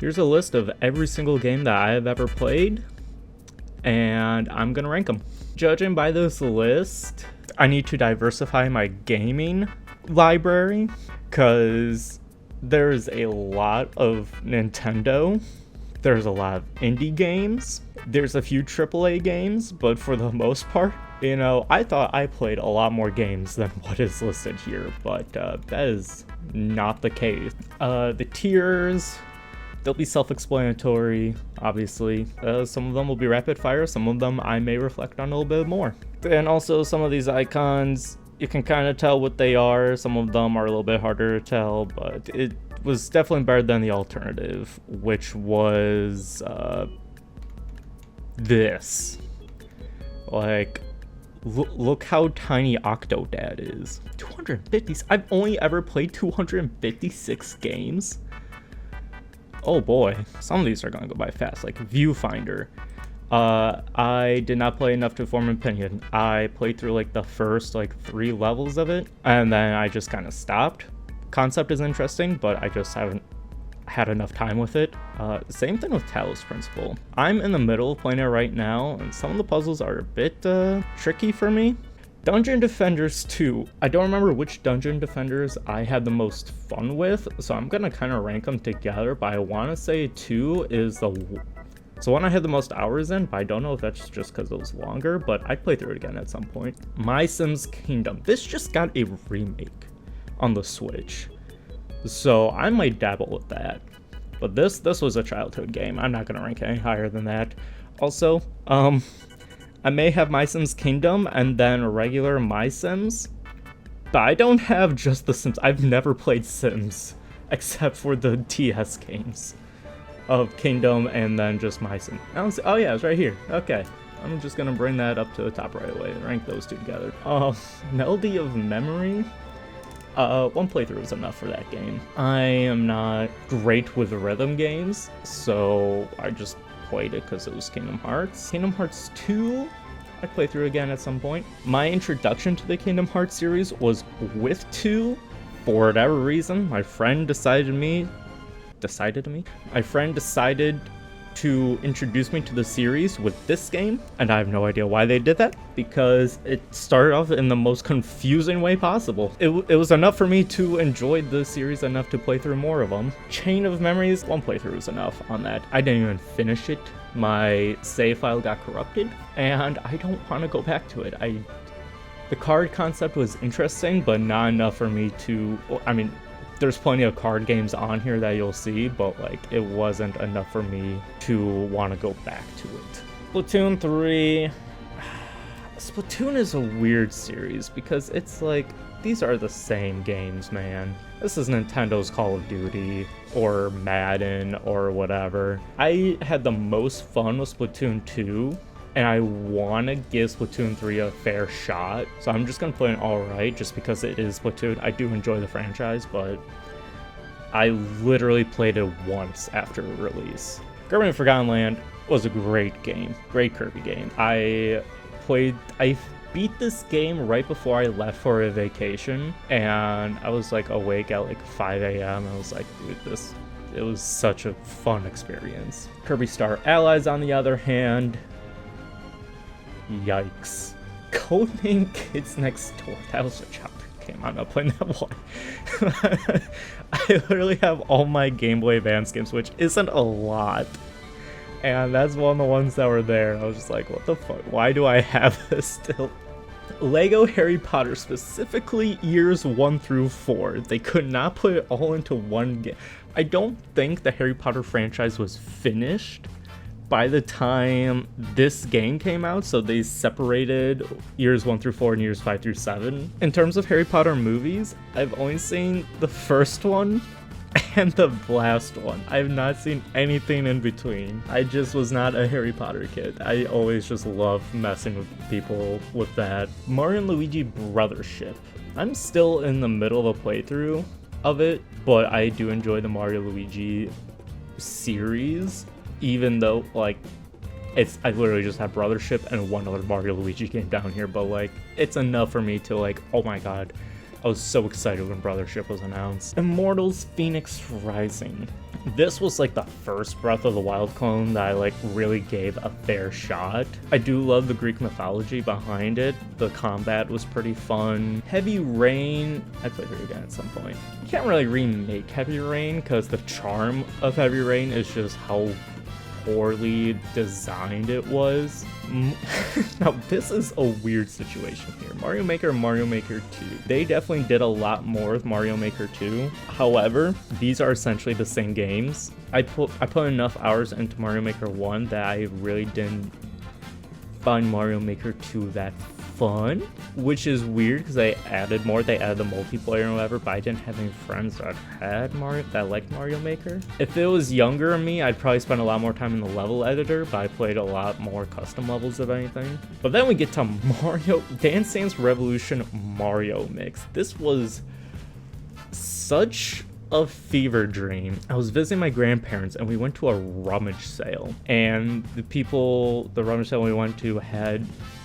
Here's a list of every single game that I have ever played, and I'm gonna rank them. Judging by this list, I need to diversify my gaming library, because there's a lot of Nintendo, there's a lot of indie games, there's a few AAA games, but for the most part, you know, I thought I played a lot more games than what is listed here, but that is not the case. The tiers, they'll be self-explanatory, obviously. Some of them will be rapid fire, some of them I may reflect on a little bit more. And also some of these icons, you can kind of tell what they are. Some of them are a little bit harder to tell, but it was definitely better than the alternative, which was this. Like, look how tiny Octodad is. 250, I've only ever played 256 games. Oh boy, some of these are gonna go by fast, like Viewfinder. I did not play enough to form an opinion. I played through like the first like 3 levels of it, and then I just kind of stopped. Concept is interesting, but I just haven't had enough time with it. Same thing with Talos Principle. I'm in the middle of playing it right now, and some of the puzzles are a bit tricky for me. Dungeon Defenders 2. I don't remember which Dungeon Defenders I had the most fun with, so I'm gonna kind of rank them together, but I want to say 2 is the one I had the most hours in, but I don't know if that's just because it was longer, but I'd play through it again at some point. My Sims Kingdom. This just got a remake on the Switch, so I might dabble with that. But this was a childhood game. I'm not gonna rank it any higher than that. Also, I may have My Sims Kingdom and then regular My Sims, but I don't have just The Sims. I've never played Sims except for the DS games of Kingdom and then just My Sims. Oh yeah, it's right here. Okay, I'm just gonna bring that up to the top right away and rank those two together. Melody of Memory. 1 playthrough is enough for that game. I am not great with rhythm games, so I just played it because it was Kingdom Hearts. Kingdom Hearts 2, I'd play through again at some point. My introduction to the Kingdom Hearts series was with 2. For whatever reason, my friend decided to introduce me to the series with this game, and I have no idea why they did that, because it started off in the most confusing way possible. It was enough for me to enjoy the series enough to play through more of them. Chain of Memories, 1 playthrough is enough on that. I didn't even finish it. My save file got corrupted, and I don't want to go back to it. The card concept was interesting, but not enough for me to, I mean, there's plenty of card games on here that you'll see, but like it wasn't enough for me to want to go back to it. Splatoon 3. Splatoon is a weird series because it's like, these are the same games, man. This is Nintendo's Call of Duty or Madden or whatever. I had the most fun with Splatoon 2, and I want to give Splatoon 3 a fair shot, so I'm just going to play it alright just because it is Splatoon. I do enjoy the franchise, but I literally played it once after release. Kirby and Forgotten Land was a great game, great Kirby game. I beat this game right before I left for a vacation, and I was like awake at like 5 a.m. I was like, dude, it was such a fun experience. Kirby Star Allies, on the other hand, yikes. Codename Kids Next Door. That was a childhood game. I'm not playing that one. I literally have all my Game Boy Advance games, which isn't a lot. And that's one of the ones that were there. I was just like, what the fuck? Why do I have this still? Lego Harry Potter, specifically years 1 through 4. They could not put it all into one game. I don't think the Harry Potter franchise was finished by the time this game came out, so they separated years 1 through 4 and years 5 through 7. In terms of Harry Potter movies, I've only seen the first one and the last one. I've not seen anything in between. I just was not a Harry Potter kid. I always just loved messing with people with that. Mario and Luigi Brothership. I'm still in the middle of a playthrough of it, but I do enjoy the Mario Luigi series, even though like I literally just have Brothership and one other Mario Luigi game down here, but like it's enough for me to like, oh my god, I was so excited when Brothership was announced. Immortals Phoenix Rising. This was like the first Breath of the Wild clone that I like really gave a fair shot. I do love the Greek mythology behind it. The combat was pretty fun. Heavy Rain, I'd play through again at some point. You can't really remake Heavy Rain because the charm of Heavy Rain is just how poorly designed it was. Now this is a weird situation here. Mario Maker and Mario Maker 2. They definitely did a lot more with Mario Maker 2. However, these are essentially the same games. I put enough hours into Mario Maker 1 that I really didn't find Mario Maker 2 that fun, which is weird because they added more. They added the multiplayer and whatever, but I didn't have any friends that had Mario that liked Mario Maker. If it was younger in me, I'd probably spend a lot more time in the level editor, but I played a lot more custom levels of anything. But then we get to Mario Dance Dance Revolution Mario Mix. This was such a fever dream. I was visiting my grandparents and we went to a rummage sale, and the rummage sale we went to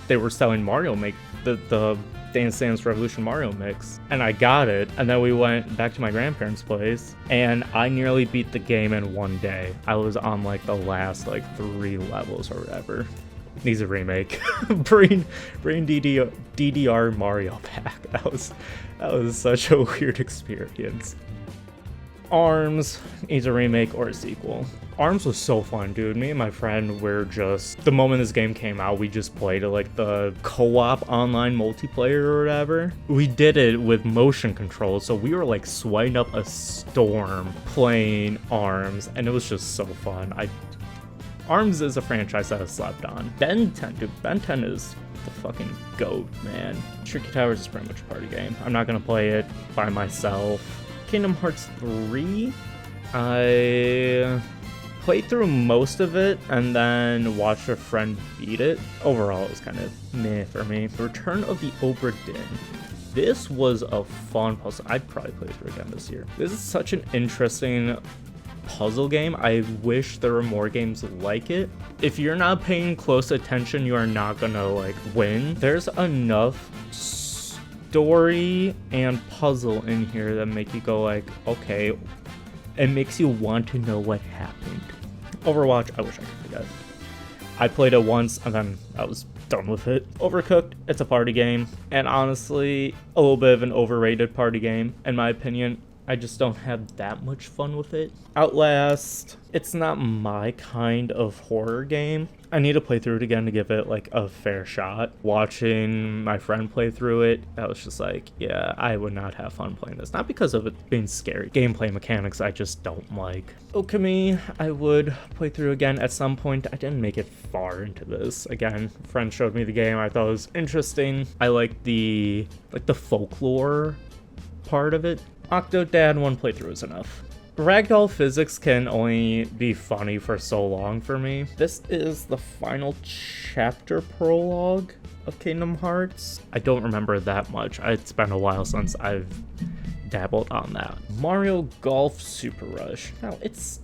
they were selling Mario Make the Dance Dance Revolution Mario Mix, and I got it, and then we went back to my grandparents' place and I nearly beat the game in one day. I was on like the last like 3 levels or whatever. Needs a remake. Bring DDR Mario back. That was such a weird experience. ARMS needs a remake or a sequel. ARMS was so fun, dude. Me and my friend were just, the moment this game came out, we just played it like the co-op online multiplayer or whatever. We did it with motion controls, so we were like sweating up a storm playing ARMS, and it was just so fun. ARMS is a franchise that I slept on. Ben 10, dude, Ben 10 is the fucking GOAT, man. Tricky Towers is pretty much a party game. I'm not gonna play it by myself. Kingdom Hearts 3, I played through most of it and then watched a friend beat it. Overall, it was kind of meh for me. Return of the Obra Dinn. This was a fun puzzle. I'd probably play through again this year. This is such an interesting puzzle game. I wish there were more games like it. If you're not paying close attention, you are not gonna like win. There's enough story and puzzle in here that make you go like, okay, it makes you want to know what happened. Overwatch, I wish I could forget. I played it once and then I was done with it. Overcooked, it's a party game, and honestly, a little bit of an overrated party game, in my opinion. I just don't have that much fun with it. Outlast, it's not my kind of horror game. I need to play through it again to give it like a fair shot. Watching my friend play through it, I was just like, yeah, I would not have fun playing this. Not because of it being scary. Gameplay mechanics I just don't like. Okami, I would play through again at some point. I didn't make it far into this. Again, a friend showed me the game. I thought it was interesting. I like the folklore part of it. Octodad, 1 playthrough is enough. Ragdoll physics can only be funny for so long for me. This is the final chapter prologue of Kingdom Hearts. I don't remember that much. It's been a while since I've dabbled on that. Mario Golf Super Rush. Now, it's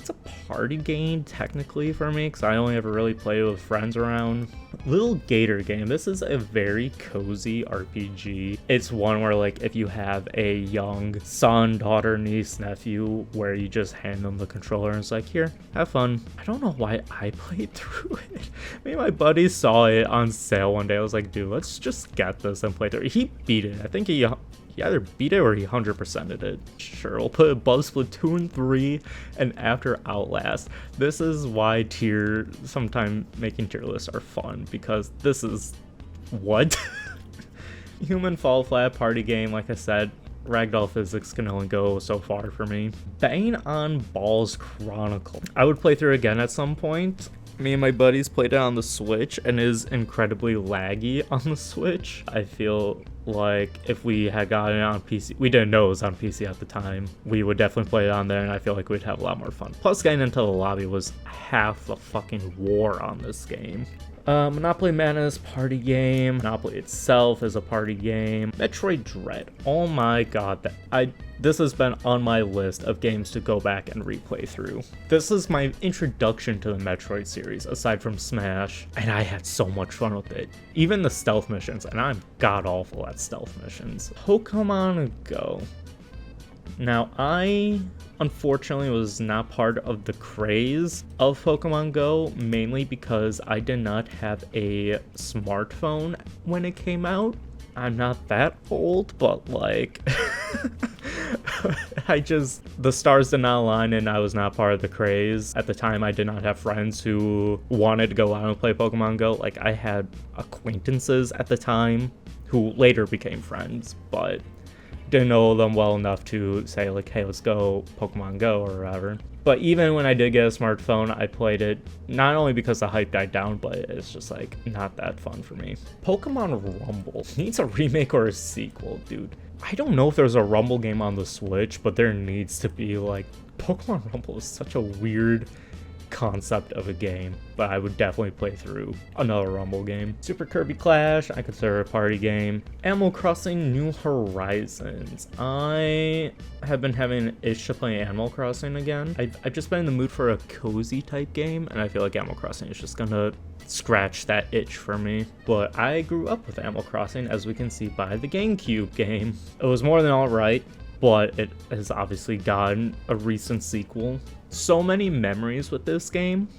a party game technically for me because I only ever really play with friends around. Little Gator game. This is a very cozy RPG. It's one where like if you have a young son, daughter, niece, nephew, where you just hand them the controller and it's like, here, have fun. I don't know why I played through it. Me and my buddy saw it on sale one day. I was like, dude, let's just get this and play through it. He beat it. I think he either beat it or he 100%ed it. Sure, we'll put above Splatoon 3 and after Outlast. This is why sometime making tier lists are fun, because this is what? Human Fall Flat party game, like I said. Ragdoll physics can only go so far for me. Bang on Balls Chronicle. I would play through again at some point. Me and my buddies played it on the Switch and it is incredibly laggy on the Switch. I feel like if we had gotten it on PC, we didn't know it was on PC at the time, we would definitely play it on there and I feel like we'd have a lot more fun. Plus getting into the lobby was half the fucking war on this game. Monopoly Madness, party game. Monopoly itself is a party game. Metroid Dread. Oh my god, this has been on my list of games to go back and replay through. This is my introduction to the Metroid series, aside from Smash, and I had so much fun with it. Even the stealth missions, and I'm god-awful at stealth missions. Pokemon Go. Now, I unfortunately was not part of the craze of Pokemon Go, mainly because I did not have a smartphone when it came out. I'm not that old, but like, the stars did not align and I was not part of the craze. At the time, I did not have friends who wanted to go out and play Pokemon Go. Like, I had acquaintances at the time who later became friends, but didn't know them well enough to say like, hey, let's go Pokemon Go or whatever. But even when I did get a smartphone, I played it not only because the hype died down, but it's just like not that fun for me. Pokemon Rumble needs a remake or a sequel, dude. I don't know if there's a Rumble game on the Switch, but there needs to be. Like, Pokemon Rumble is such a weird concept of a game, but I would definitely play through another Rumble game. Super Kirby Clash, I consider a party game. Animal Crossing New Horizons. I have been having an itch to play Animal Crossing again. I've just been in the mood for a cozy type game, and I feel like Animal Crossing is just gonna scratch that itch for me. But I grew up with Animal Crossing, as we can see by the GameCube game. It was more than alright, but it has obviously gotten a recent sequel. So many memories with this game.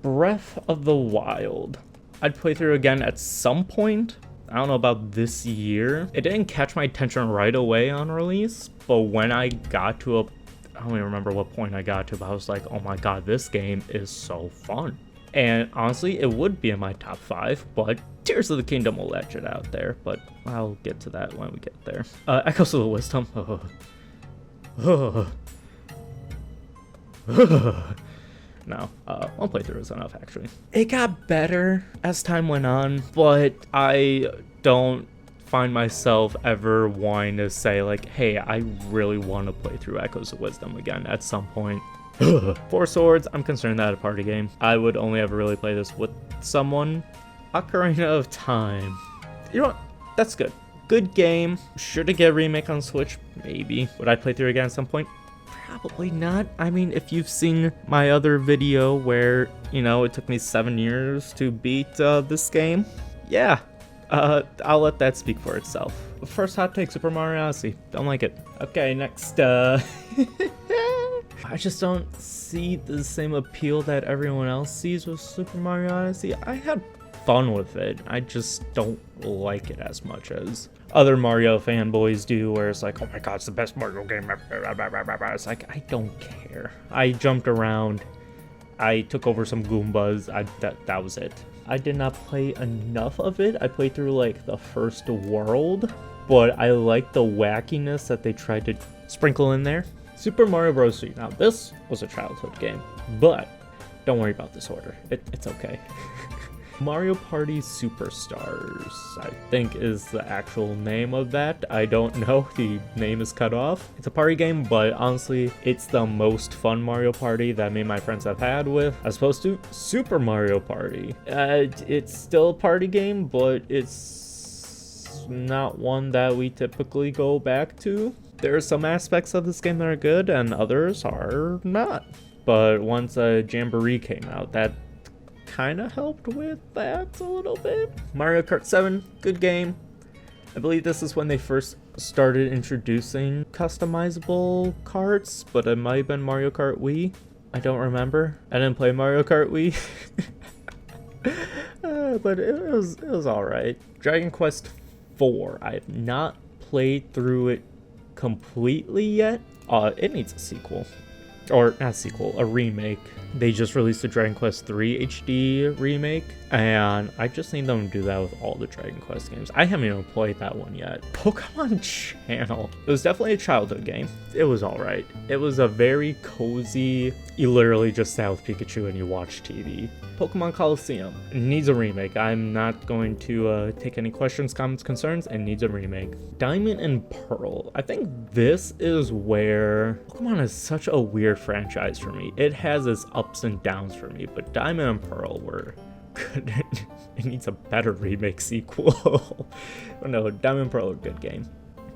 Breath of the Wild. I'd play through again at some point. I don't know about this year. It didn't catch my attention right away on release, but when I got to I don't even remember what point I got to, but I was like, oh my god, this game is so fun. And honestly, it would be in my top 5, but Tears of the Kingdom will let it out there, but I'll get to that when we get there. Echoes of the Wisdom. No, one playthrough is enough, actually. It got better as time went on, but I don't find myself ever wanting to say, like, hey, I really want to play through Echoes of Wisdom again at some point. Four Swords, I'm concerned that a party game. I would only ever really play this with someone. Ocarina of Time. You know what? That's good. Good game. Should it get a remake on Switch? Maybe. Would I play through again at some point? Probably not. I mean, if you've seen my other video where, you know, it took me 7 years to beat this game, yeah, I'll let that speak for itself. First hot take, Super Mario Odyssey. Don't like it. Okay, next, I just don't see the same appeal that everyone else sees with Super Mario Odyssey. I had fun with it. I just don't like it as much as other Mario fanboys do, where it's like, oh my god, it's the best Mario game ever. It's like, I don't care. I jumped around. I took over some Goombas. That was it. I did not play enough of it. I played through like the first world, but I like the wackiness that they tried to sprinkle in there. Super Mario Bros. 3. Now, this was a childhood game, but don't worry about this order. It's okay. Mario Party Superstars, I think, is the actual name of that. I don't know. The name is cut off. It's a party game, but honestly, it's the most fun Mario Party that me and my friends have had with, as opposed to Super Mario Party. It's still a party game, but it's not one that we typically go back to. There are some aspects of this game that are good, and others are not. But once Jamboree came out, that kind of helped with that a little bit. Mario Kart 7, good game. I believe this is when they first started introducing customizable carts, but it might have been Mario Kart Wii. I don't remember. I didn't play Mario Kart Wii. But it was alright. Dragon Quest 4. I have not played through it completely yet. It needs a sequel. Or not a sequel, a remake. They just released the Dragon Quest 3 HD remake, and I just need them to do that with all the Dragon Quest games. I haven't even played that one yet. Pokemon Channel. It was definitely a childhood game. It was alright. It was a very cozy, you literally just sat with Pikachu and you watch TV. Pokemon Coliseum needs a remake. I'm not going to take any questions, comments, concerns, and needs a remake. Diamond and Pearl. I think this is where Pokemon is such a weird franchise for me. It has its ups and downs for me, but Diamond and Pearl were good it needs a better remake sequel. But no, Diamond Pearl, a good game.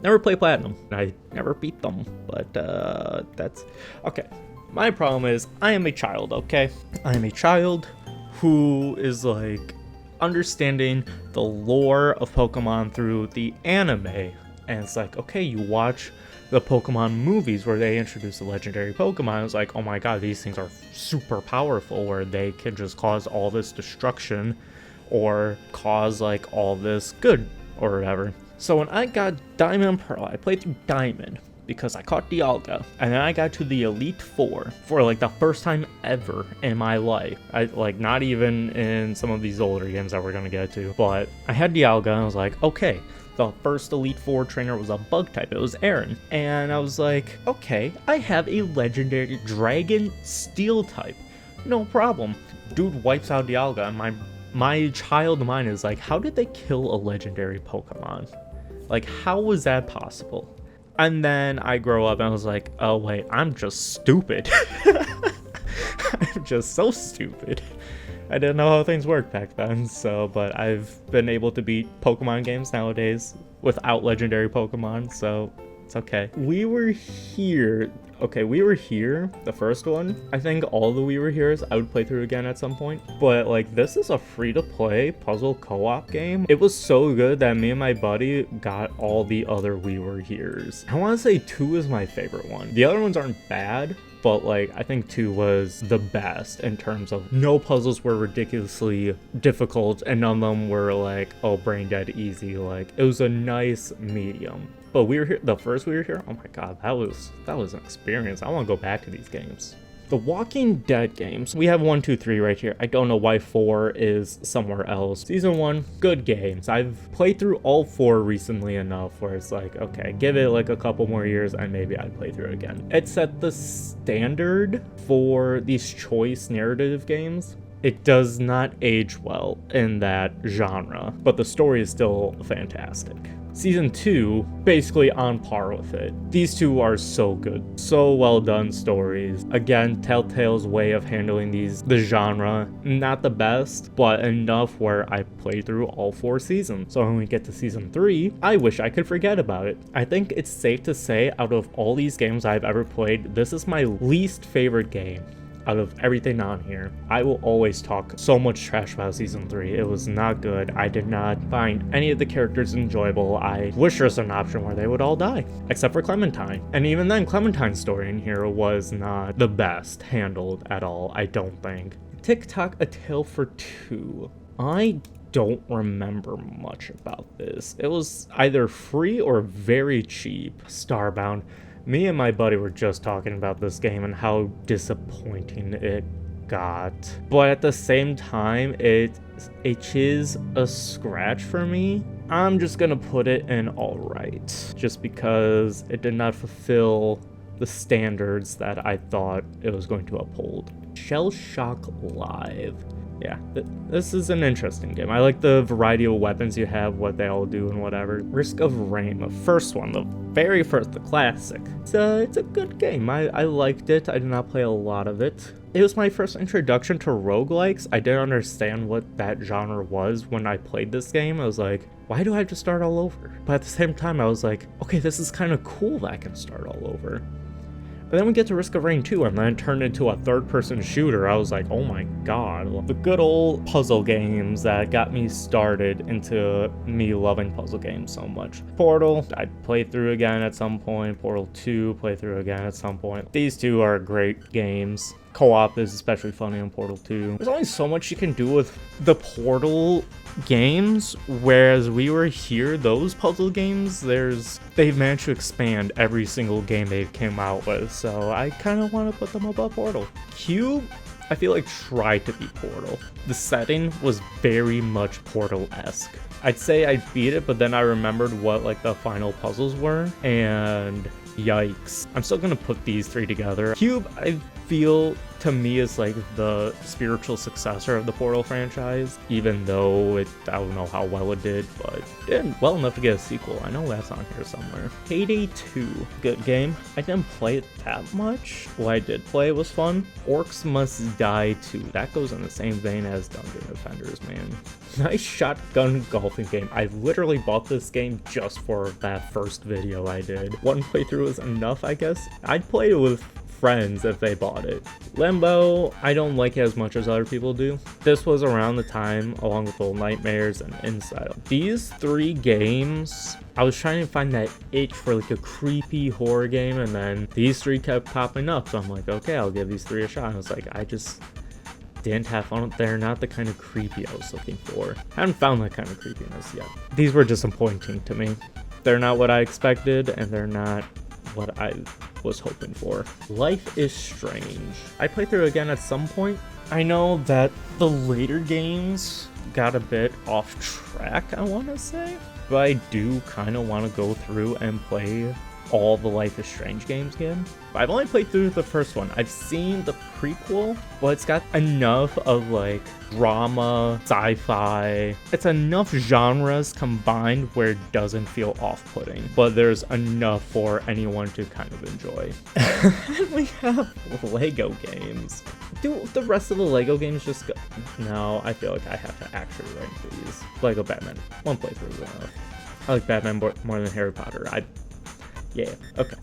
Never played Platinum. I never beat them, but that's okay. My problem is I am a child, okay? I am a child who is like understanding the lore of Pokemon through the anime. And it's like, okay, you watch the Pokemon movies where they introduce the legendary Pokemon. It's like, oh my god, these things are super powerful, where they can just cause all this destruction or cause like all this good or whatever. So when I got Diamond Pearl, I played through Diamond because I caught Dialga, and then I got to the Elite Four for like the first time ever in my life. I like, not even in some of these older games that we're gonna get to, but I had Dialga and I was like, okay, the first Elite Four trainer was a bug type, it was Aaron, and I was like, okay, I have a legendary Dragon Steel type, no problem. Dude wipes out Dialga, and my child mind is like, how did they kill a legendary Pokemon? Like, how was that possible? And then I grow up and I was like, oh wait, I'm just stupid. I'm just so stupid. I didn't know how things worked back then, so, but I've been able to beat Pokemon games nowadays without legendary Pokemon, so it's okay. We Were Here. Okay, We Were Here, the first one. I think all the We Were Here's I would play through again at some point. But like, this is a free-to-play puzzle co-op game. It was so good that me and my buddy got all the other We Were Here's. I want to say 2 is my favorite one. The other ones aren't bad, but like, I think 2 was the best in terms of no puzzles were ridiculously difficult and none of them were like, oh, brain dead easy. Like, it was a nice medium. But We Were Here, the first We Were Here, oh my god, that was an experience. I want to go back to these games. The Walking Dead games, we have 1, 2, 3 right here. I don't know why 4 is somewhere else. Season 1, good games. I've played through all 4 recently enough where it's like, okay, give it like a couple more years and maybe I'd play through it again. It set the standard for these choice narrative games. It does not age well in that genre, but the story is still fantastic. Season 2, basically on par with it. These two are so good. So well done stories. Again, Telltale's way of handling the genre, not the best, but enough where I played through all 4 seasons. So when we get to season 3, I wish I could forget about it. I think it's safe to say, out of all these games I've ever played, this is my least favorite game out of everything on here. I will always talk so much trash about season 3. It was not good. I did not find any of the characters enjoyable. I wish there was an option where they would all die, except for Clementine. And even then, Clementine's story in here was not the best handled at all, I don't think. TikTok, A Tale for Two. I don't remember much about this. It was either free or very cheap. Starbound. Me and my buddy were just talking about this game and how disappointing it got. But at the same time, it is a scratch for me. I'm just gonna put it in alright, just because it did not fulfill the standards that I thought it was going to uphold. Shell Shock Live. Yeah, this is an interesting game. I like the variety of weapons you have, what they all do and whatever. Risk of Rain, the first one, the very first, the classic. It's a good game. I liked it. I did not play a lot of it. It was my first introduction to roguelikes. I didn't understand what that genre was when I played this game. I was like, why do I have to start all over? But at the same time, I was like, okay, this is kind of cool that I can start all over. But then we get to Risk of Rain 2, and then it turned into a third-person shooter. I was like, oh my god. The good old puzzle games that got me started into me loving puzzle games so much. Portal, I'd play through again at some point. Portal 2, play through again at some point. These two are great games. Co-op is especially funny in Portal 2. There's only so much you can do with the Portal games, whereas We Were Here, those puzzle games, they've managed to expand every single game they came out with, so I kind of want to put them above Portal. Cube, I feel like tried to be Portal. The setting was very much Portal-esque. I'd say I beat it, but then I remembered what like the final puzzles were, and yikes. I'm still gonna put these three together. Cube, I feel to me is like the spiritual successor of the Portal franchise, even though I don't know how well it did, but it did well enough to get a sequel. I know that's on here somewhere. Payday 2, good game. I didn't play it that much. What I did play was fun. Orcs Must Die 2, that goes in the same vein as Dungeon Defenders, man. Nice shotgun golfing game. I literally bought this game just for that first video I did. One playthrough was enough, I guess. I'd play it with friends if they bought it. Limbo, I don't like it as much as other people do. This was around the time, along with Little Nightmares and Inside. These 3 games, I was trying to find that itch for like a creepy horror game, and then these 3 kept popping up, so I'm like, okay, I'll give these 3 a shot. I was like, I just didn't have fun. They're not the kind of creepy I was looking for. I haven't found that kind of creepiness yet. These were disappointing to me. They're not what I expected, and they're not what I was hoping for. Life is Strange. I play through again at some point. I know that the later games got a bit off track, I want to say, but I do kind of want to go through and play all the Life is Strange games again. I've only played through the first one. I've seen the prequel, but it's got enough of like drama, sci-fi. It's enough genres combined where it doesn't feel off-putting, but there's enough for anyone to kind of enjoy. And we have Lego games. Do the rest of the Lego games just go? No, I feel like I have to actually rank these. Lego Batman, one playthrough is enough. I like Batman more than Harry Potter. Yeah, okay.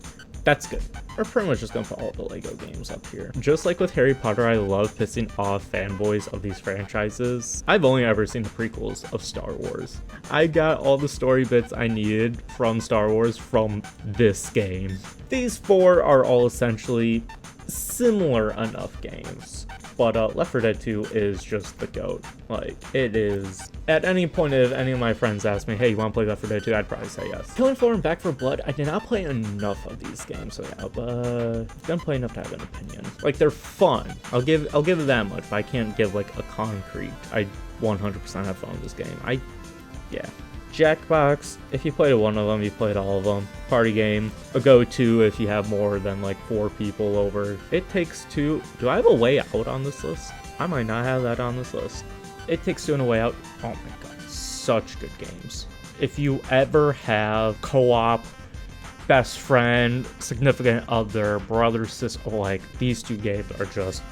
That's good. We're pretty much just gonna put all the Lego games up here. Just like with Harry Potter, I love pissing off fanboys of these franchises. I've only ever seen the prequels of Star Wars. I got all the story bits I needed from Star Wars from this game. These 4 are all essentially similar enough games. But Left 4 Dead 2 is just the GOAT. Like, it is. At any point, if any of my friends ask me, hey, you want to play Left 4 Dead 2? I'd probably say yes. Killing Floor and Back 4 Blood, I did not play enough of these games, so yeah, but I didn't play enough to have an opinion. Like, they're fun. I'll give it that much, but I can't give, like, a concrete. I 100% have fun with this game. Yeah. Jackbox, if you played one of them, you played all of them. Party game, a go-to if you have more than like 4 people over. It Takes Two. Do I have a Way Out on this list? I might not have that on this list. It Takes Two and A Way Out. Oh my god, such good games. If you ever have co-op, best friend, significant other, brother, sister, like these 2 games are just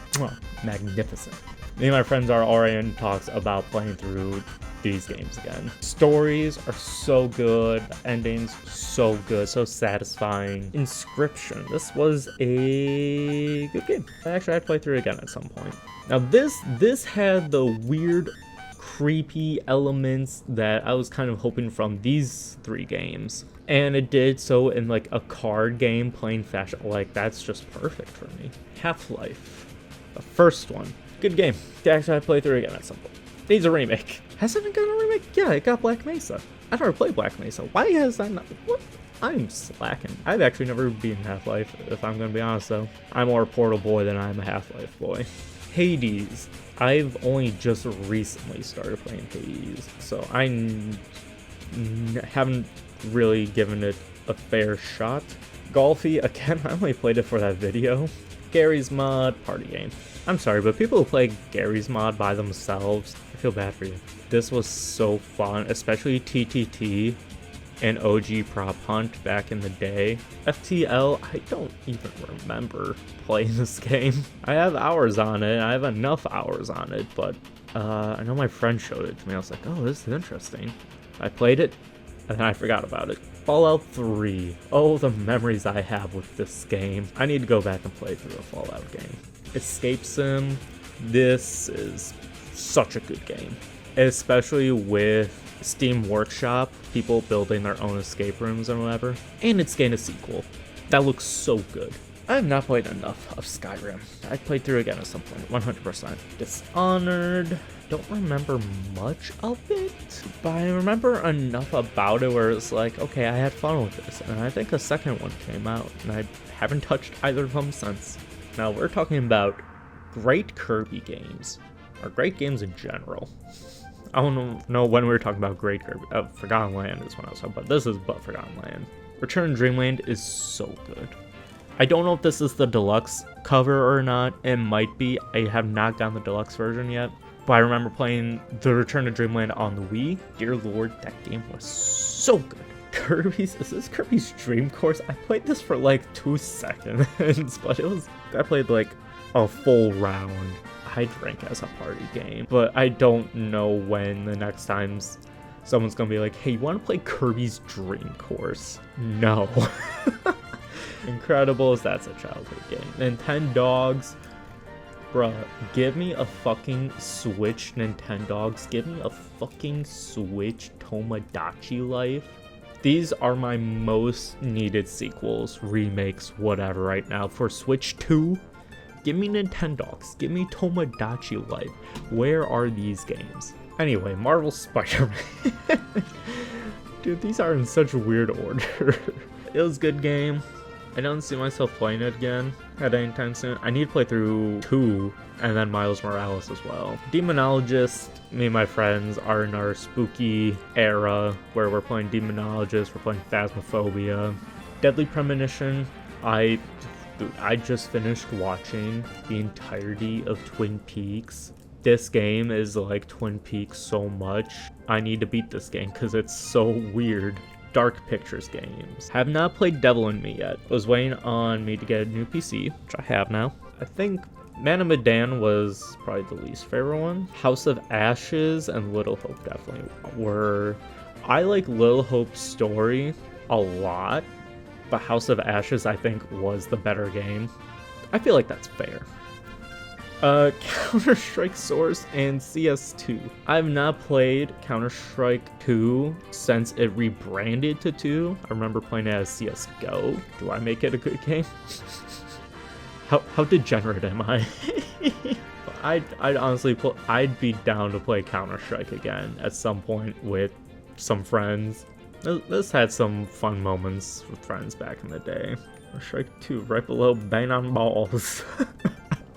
magnificent. Me and my friends are already in talks about playing through these games again. Stories are so good, endings so good, so satisfying. Inscription, this was a good game. Actually, I'd play through it again at some point. Now this had the weird, creepy elements that I was kind of hoping from these 3 games, and it did so in like a card game playing fashion. Like, that's just perfect for me. Half-Life, the first one, good game. Actually, I'd play through it again at some point. Needs a remake. Hasn't it got a remake? Yeah, it got Black Mesa. I've never played Black Mesa. Why has that not? What? I'm slacking. I've actually never beaten Half-Life, if I'm gonna be honest though. I'm more a Portal boy than I'm a Half-Life boy. Hades. I've only just recently started playing Hades, so I haven't really given it a fair shot. Golfy, again, I only played it for that video. Gary's Mod, party game. I'm sorry, but people who play Gary's Mod by themselves, I feel bad for you. This was so fun, especially TTT and OG Prop Hunt back in the day. FTL, I don't even remember playing this game. I have hours on it, I have enough hours on it, but I know my friend showed it to me. I was like, oh, this is interesting. I played it, and then I forgot about it. Fallout 3. Oh, the memories I have with this game. I need to go back and play through a Fallout game. Escape Sim. This is such a good game, especially with Steam Workshop, people building their own escape rooms and whatever. And it's getting a sequel. That looks so good. I have not played enough of Skyrim. I'd play through again at some point, 100%. Dishonored. Don't remember much of it, but I remember enough about it where it's like, okay, I had fun with this. And I think a second one came out, and I haven't touched either of them since. Now we're talking about great Kirby games, or great games in general. I don't know when we were talking about great Kirby. Forgotten Land is when I was talking about. This is but Forgotten Land. Return to Dreamland is so good. I don't know if this is the deluxe cover or not. It might be. I have not gotten the deluxe version yet. But I remember playing The Return to Dreamland on the Wii. Dear Lord, that game was so good. Is this Kirby's Dream Course? I played this for like 2 seconds, but I played like a full round. I'd rank as a party game, but I don't know when the next time someone's gonna be like, hey, you wanna play Kirby's Dream Course? No. Incredibles, that's a childhood game. Nintendogs, bruh, give me a fucking Switch Nintendogs. Give me a fucking Switch Tomodachi Life. These are my most needed sequels, remakes, whatever right now. For Switch 2, give me Nintendogs. Give me Tomodachi Life. Where are these games? Anyway, Marvel Spider-Man. Dude, these are in such weird order. It was a good game. I don't see myself playing it again at any time soon. I need to play through 2 and then Miles Morales as well. Demonologist, me and my friends are in our spooky era where we're playing Demonologist, we're playing Phasmophobia. Deadly Premonition, I just finished watching the entirety of Twin Peaks. This game is like Twin Peaks so much. I need to beat this game because it's so weird. Dark Pictures games. Have not played Devil in Me yet. Was waiting on me to get a new PC, which I have now. I think Man of Medan was probably the least favorite one. House of Ashes and Little Hope definitely were. I like Little Hope's story a lot, but House of Ashes I think was the better game. I feel like that's fair. Counter-Strike Source and CS2. I've not played Counter-Strike 2 since it rebranded to 2. I remember playing it as CSGO. Do I make it a good game? How degenerate am I? I'd honestly I'd be down to play Counter-Strike again at some point with some friends. This had some fun moments with friends back in the day. Counter-Strike 2 right below Bang on Balls.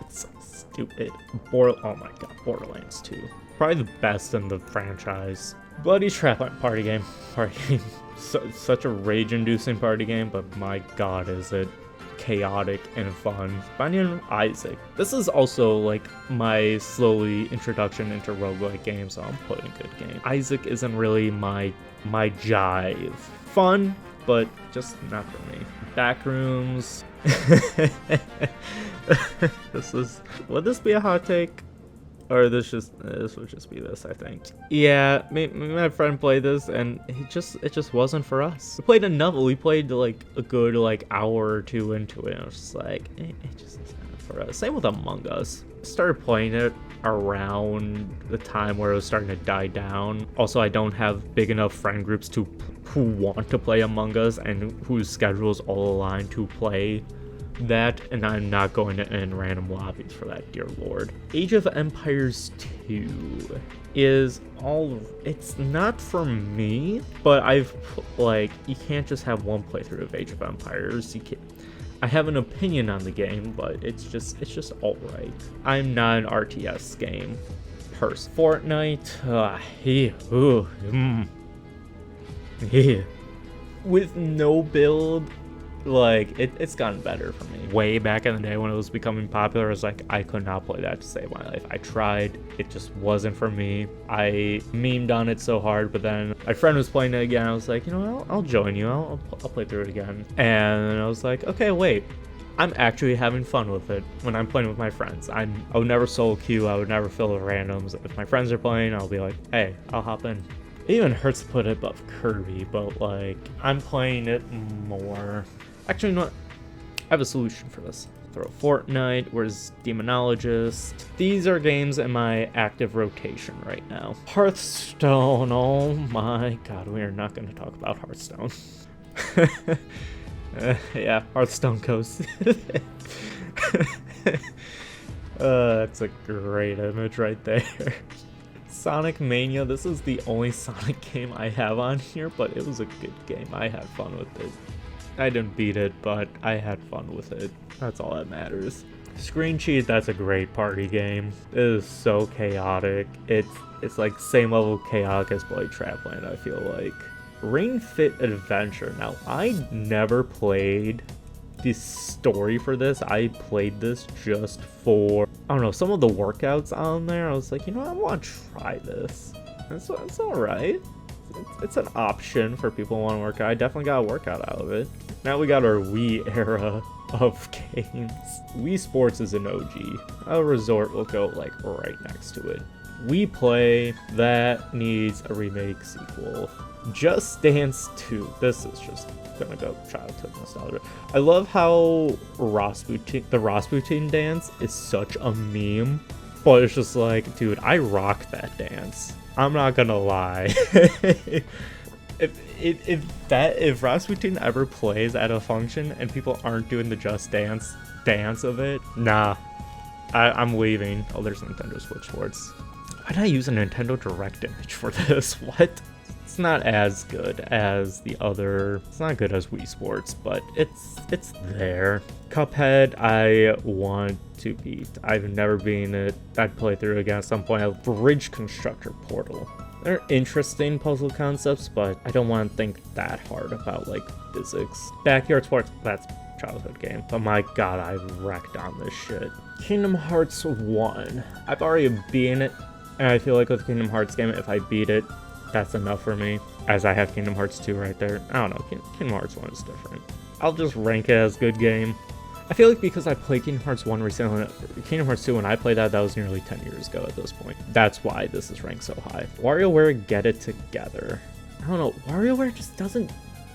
Stupid. Oh my god, Borderlands 2. Probably the best in the franchise. Bloody Trapland party game. Such a rage-inducing party game, but my god, is it chaotic and fun. Binding of Isaac. This is also like my slowly introduction into roguelike games, so I'm playing a good game. Isaac isn't really my jive. Fun, but just not for me. Backrooms. Would this be a hot take? Or this would just be this, I think. Yeah, me and my friend played this and it just wasn't for us. We played enough, we played like a good like hour or 2 into it and I was just like, it just isn't for us. Same with Among Us. Started playing it around the time where it was starting to die down. Also, I don't have big enough friend groups who want to play Among Us and whose schedules all align to play that, and I'm not going to in random lobbies for that, dear lord. Age of Empires 2 is it's not for me, but you can't just have one playthrough of Age of Empires. I have an opinion on the game, but it's just alright. I'm not an RTS game person. Fortnite, with no build, like it's gotten better for me. Way back in the day when it was becoming popular, I was like, I could not play that to save my life. I tried, it just wasn't for me. I memed on it so hard, but then my friend was playing it again. I was like, you know, I'll join you. I'll play through it again. And I was like, okay, wait, I'm actually having fun with it when I'm playing with my friends. I would never solo queue. I would never fill with randoms. If my friends are playing, I'll be like, hey, I'll hop in. It even hurts to put it above Kirby, but like I'm playing it more. Actually, you know what? I have a solution for this. Throw Fortnite, where's Demonologist? These are games in my active rotation right now. Hearthstone, oh my god, we are not going to talk about Hearthstone. Yeah, Hearthstone goes. That's a great image right there. Sonic Mania, this is the only Sonic game I have on here, but it was a good game. I had fun with it. I didn't beat it, but I had fun with it. That's all that matters. Screen Cheat, that's a great party game. It is so chaotic. It's like same level chaotic as Bloody Trapland, I feel like. Ring Fit Adventure. Now, I never played the story for this. I played this just for, I don't know, some of the workouts on there. I was like, you know, I want to try this. It's all right. It's an option for people who want to work out. I definitely got a workout out of it. Now we got our Wii era of games. Wii Sports is an OG. A Resort will go like right next to it. Wii Play, that needs a remake sequel. Just Dance 2. This is just gonna go childhood nostalgia. I love how the Rasputin dance is such a meme, but it's just like, dude, I rock that dance. I'm not gonna lie. If Rasputin ever plays at a function and people aren't doing the Just dance of it, nah, I'm leaving. Oh, there's Nintendo Switch Sports. Why did I use a Nintendo Direct image for this? What? It's not as good as the other. It's not good as Wii Sports, but it's there. Cuphead, I want to beat. I've never beaten it. I'd play through again at some point. Bridge Constructor Portal. They're interesting puzzle concepts, but I don't want to think that hard about like physics. Backyard Sports, that's a childhood game. But my god, I wrecked on this shit. Kingdom Hearts 1. I've already beaten it, and I feel like with Kingdom Hearts game, if I beat it, that's enough for me, as I have Kingdom Hearts 2 right there. I don't know, Kingdom Hearts 1 is different. I'll just rank it as good game. I feel like because I played Kingdom Hearts 1 recently, Kingdom Hearts 2, when I played that was nearly 10 years ago at this point. That's why this is ranked so high. WarioWare, Get It Together. I don't know, WarioWare just doesn't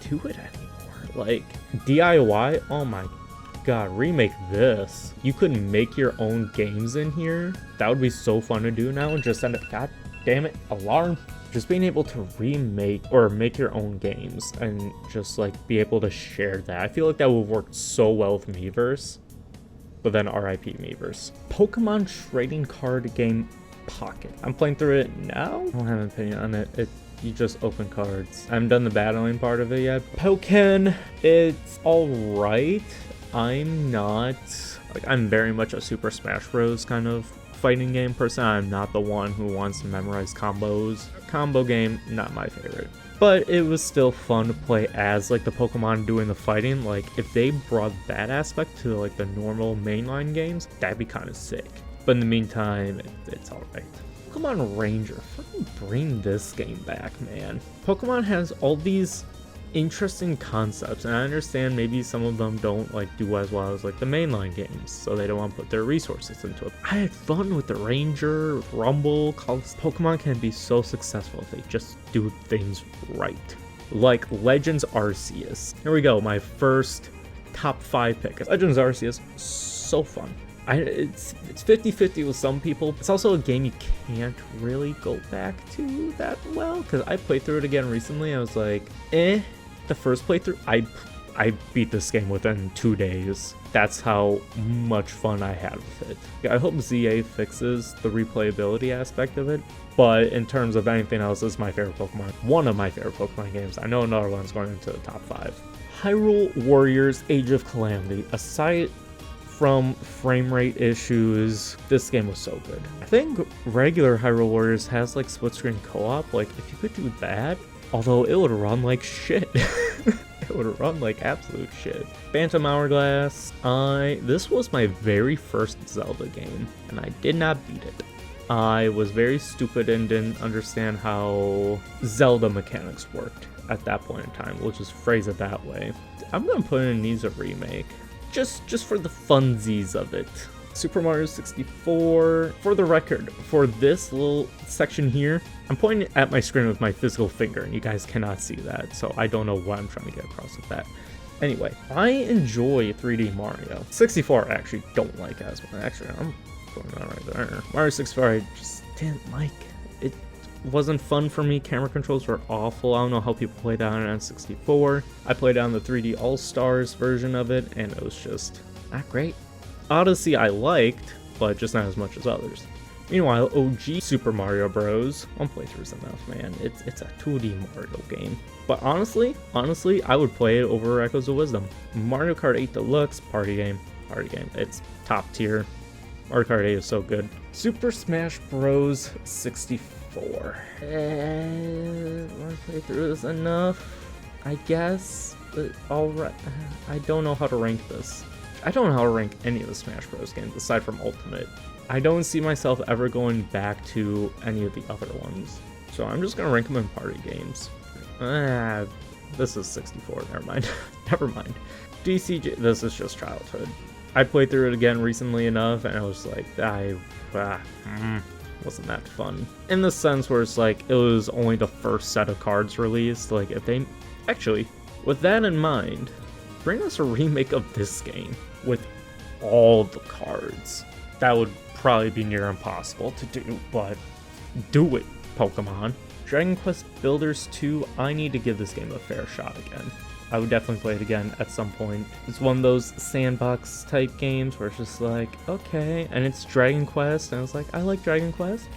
do it anymore. Like, DIY, oh my god, remake this. You could make your own games in here. That would be so fun to do now, and just send it, god damn it, alarm. Just being able to remake or make your own games and just like be able to share that. I feel like that would work so well with Miiverse, but then RIP Miiverse. Pokemon Trading Card Game Pocket. I'm playing through it now. I don't have an opinion on it. You just open cards. I haven't done the battling part of it yet. Pokken, it's all right. I'm very much a Super Smash Bros. Kind of fighting game person. I'm not the one who wants to memorize combos. Combo game, not my favorite. But it was still fun to play as like the Pokemon doing the fighting. Like if they brought that aspect to like the normal mainline games, that'd be kind of sick. But in the meantime, it's alright. Pokemon Ranger, fucking bring this game back, man. Pokemon has all these interesting concepts, and I understand maybe some of them don't like do as well as like the mainline games, so they don't want to put their resources into it. I had fun with the Ranger, with Rumble. Pokemon can be so successful if they just do things right. Like Legends Arceus. Here we go, my first top 5 pick. Legends Arceus, so fun. It's 50-50 with some people. It's also a game you can't really go back to that well, because I played through it again recently. I was like, eh. The first playthrough, I beat this game within 2 days. That's how much fun I had with it. I hope ZA fixes the replayability aspect of it, but in terms of anything else, this is my favorite Pokemon. One of my favorite Pokemon games. I know another one's going into the top 5. Hyrule Warriors Age of Calamity. Aside from frame rate issues, this game was so good. I think regular Hyrule Warriors has like split screen co-op. Like if you could do that, although it would run like shit. It would run like absolute shit. Phantom Hourglass. This was my very first Zelda game, and I did not beat it. I was very stupid and didn't understand how Zelda mechanics worked at that point in time. We'll just phrase it that way. I'm gonna put in needs a remake, just for the funsies of it. Super Mario 64. For the record, for this little section here, I'm pointing at my screen with my physical finger, and you guys cannot see that, so I don't know what I'm trying to get across with that. Anyway, I enjoy 3D Mario. 64 I actually don't like as well. Actually, I'm putting that right there. Mario 64 I just didn't like. It wasn't fun for me. Camera controls were awful. I don't know how people played on it on 64. I played on the 3D All-Stars version of it, and it was just not great. Odyssey I liked, but just not as much as others. Meanwhile, OG Super Mario Bros. One playthrough is enough, man. It's a 2D Mario game. But honestly, I would play it over Echoes of Wisdom. Mario Kart 8 Deluxe, party game. It's top tier. Mario Kart 8 is so good. Super Smash Bros. 64. One playthrough is enough. I guess, alright, I don't know how to rank this. I don't know how to rank any of the Smash Bros. Games aside from Ultimate. I don't see myself ever going back to any of the other ones. So I'm just gonna rank them in party games. This is 64, never mind. Never mind. DCJ, this is just childhood. I played through it again recently enough, and I was like, wasn't that fun. In the sense where it's like, it was only the first set of cards released. Like, if they, actually, with that in mind, bring us a remake of this game with all the cards. That would probably be near impossible to do, but do it, Pokemon. Dragon Quest Builders 2, I need to give this game a fair shot again. I would definitely play it again at some point. It's one of those sandbox type games where it's just like, okay, and it's Dragon Quest, and I was like, I like Dragon Quest,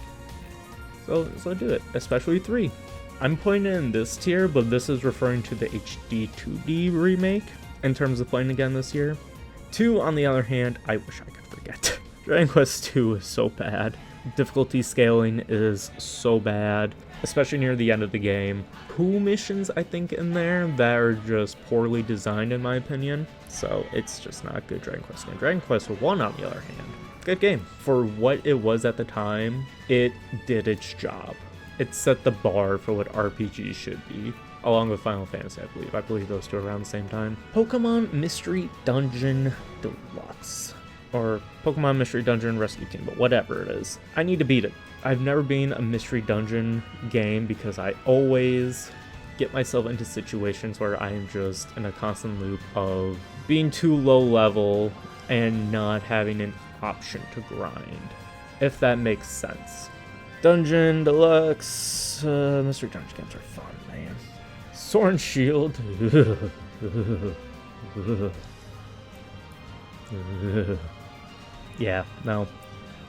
so do it, especially 3. I'm putting it in this tier, but this is referring to the HD 2D remake in terms of playing again this year. 2, on the other hand, I wish I could forget. Dragon Quest 2 is so bad. Difficulty scaling is so bad, especially near the end of the game. 2 missions, I think, in there that are just poorly designed, in my opinion. So it's just not a good Dragon Quest game. Dragon Quest 1, on the other hand, good game. For what it was at the time, it did its job. It set the bar for what RPGs should be, along with Final Fantasy, I believe. I believe those two around the same time. Pokemon Mystery Dungeon Deluxe. Or Pokemon Mystery Dungeon Rescue Team, but whatever it is. I need to beat it. I've never been a Mystery Dungeon game because I always get myself into situations where I am just in a constant loop of being too low level and not having an option to grind, if that makes sense. Dungeon Deluxe, Mystery Dungeon games are fun, man. Sword and Shield. Yeah, no.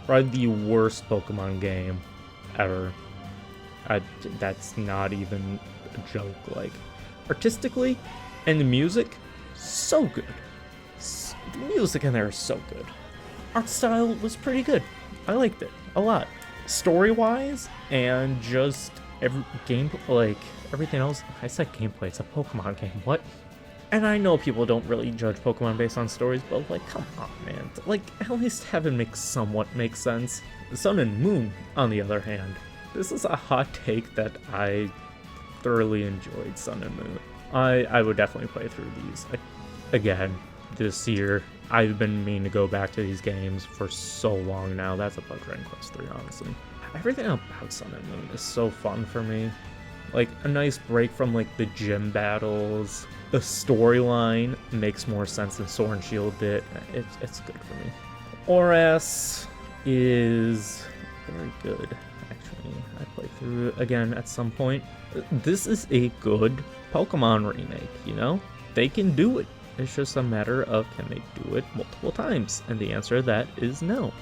Probably the worst Pokemon game ever. That's not even a joke. Like, artistically, and the music, so good. The music in there is so good. Art style was pretty good. I liked it a lot. Story-wise, and just everything else. I said gameplay, it's a Pokemon game. What? And I know people don't really judge Pokemon based on stories, but like, come on, man. Like, at least have it somewhat make sense. Sun and Moon, on the other hand. This is a hot take that I thoroughly enjoyed Sun and Moon. I would definitely play through these again this year. I've been meaning to go back to these games for so long now. That's about Dragon Quest 3, honestly. Everything about Sun and Moon is so fun for me. Like, a nice break from, like, the gym battles. The storyline makes more sense than Sword and Shield did. It's good for me. ORAS is very good, actually. I play through it again at some point. This is a good Pokemon remake, you know? They can do it. It's just a matter of, can they do it multiple times? And the answer to that is no.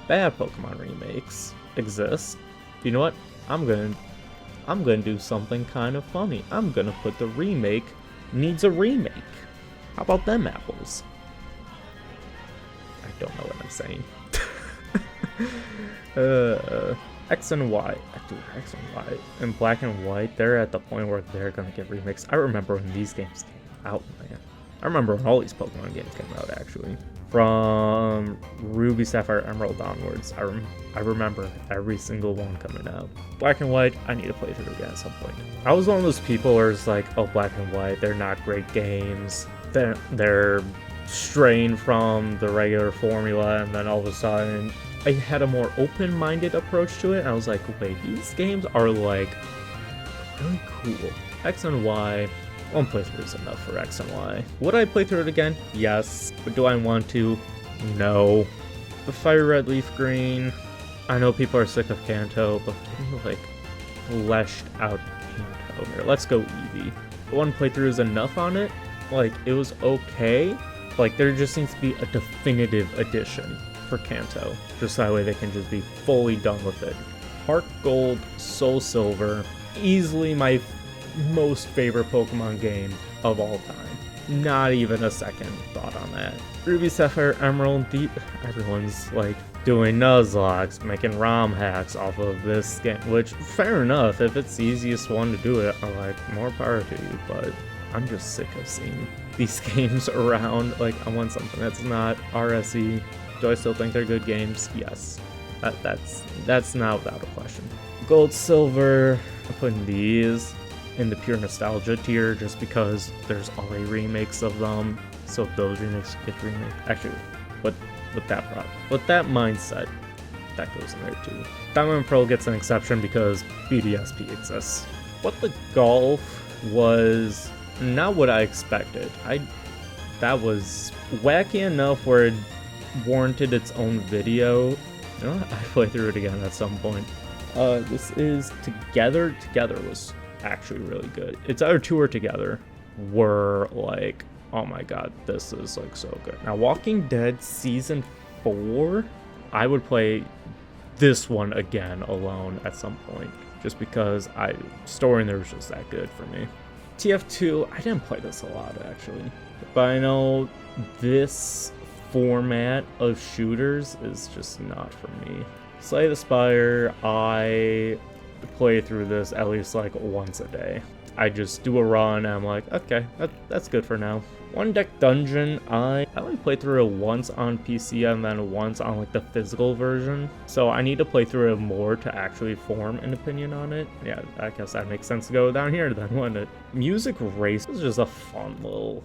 Bad Pokemon remakes exist. You know what? I'm gonna do something kind of funny. I'm gonna put the remake needs a remake. How about them apples? I don't know what I'm saying. X and Y. Dude, X and Y. In Black and White, they're at the point where they're gonna get remixed. I remember when these games came out, man. I remember when all these Pokemon games came out, actually. From Ruby, Sapphire, Emerald onwards. I remember every single one coming out. Black and White, I need to play through again at some point. I was one of those people where it's like, oh, Black and White, they're not great games. They're straying from the regular formula, and then all of a sudden, I had a more open-minded approach to it, and I was like, wait, these games are, like, really cool. X and Y, one playthrough is enough for X and Y. Would I play through it again? Yes. But do I want to? No. The Fire Red Leaf Green, I know people are sick of Kanto, but getting, like, fleshed out Kanto here. Let's go Eevee. One playthrough is enough on it. Like, it was okay. Like, there just needs to be a definitive edition for Kanto. Just that way they can just be fully done with it. Heart Gold, Soul Silver, easily my most favorite Pokemon game of all time. Not even a second thought on that. Ruby, Sapphire, Emerald, everyone's like doing Nuzlocke, making ROM hacks off of this game, which, fair enough, if it's the easiest one to do it, I'm like, more power to you, but I'm just sick of seeing these games around. Like, I want something that's not RSE. Do I still think they're good games? Yes. That's not without a question. Gold, silver, I'm putting these in the pure nostalgia tier just because there's already remakes of them, so if those remakes get remade. Actually, with that mindset, that goes in there too. Diamond and Pearl gets an exception because BDSP exists. What the Golf was not what I expected. That was wacky enough where it warranted its own video. You know what? I play through it again at some point. This is Together. Together was actually really good. It's either 2 or Together were like, oh my god, this is like so good. Now, Walking Dead Season 4, I would play this one again alone at some point, just because story in there was just that good for me. TF2, I didn't play this a lot actually, but I know this format of shooters is just not for me. Slay the Spire, I play through this at least like once a day. I just do a run and I'm like, okay, that's good for now. One Deck Dungeon, I only played through it once on PC and then once on like the physical version, so I need to play through it more to actually form an opinion on it. Yeah, I guess that makes sense to go down here then, wouldn't it? Music Race is just a fun little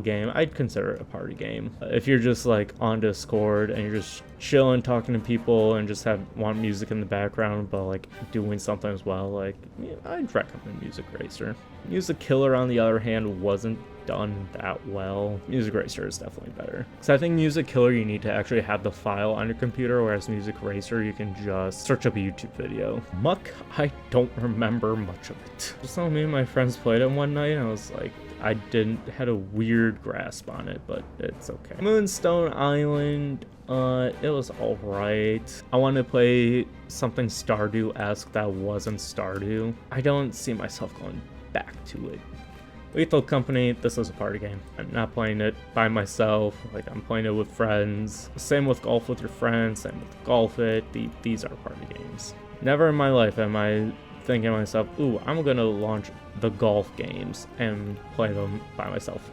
game. I'd consider it a party game. If you're just like on Discord and you're just chilling, talking to people and just want music in the background but like doing something as well, like, yeah, I'd recommend Music Racer. Music Killer, on the other hand, wasn't done that well. Music Racer is definitely better. So I think Music Killer, you need to actually have the file on your computer, whereas Music Racer, you can just search up a YouTube video. Muck, I don't remember much of it. Just me and my friends played it one night and I was like, I had a weird grasp on it, but it's okay. Moonstone Island, it was alright. I want to play something Stardew-esque that wasn't Stardew. I don't see myself going back to it. Lethal Company, this is a party game. I'm not playing it by myself, like I'm playing it with friends. Same with Golf with your friends, same with Golf It. These are party games. Never in my life am I thinking to myself, ooh, I'm gonna launch the golf games and play them by myself.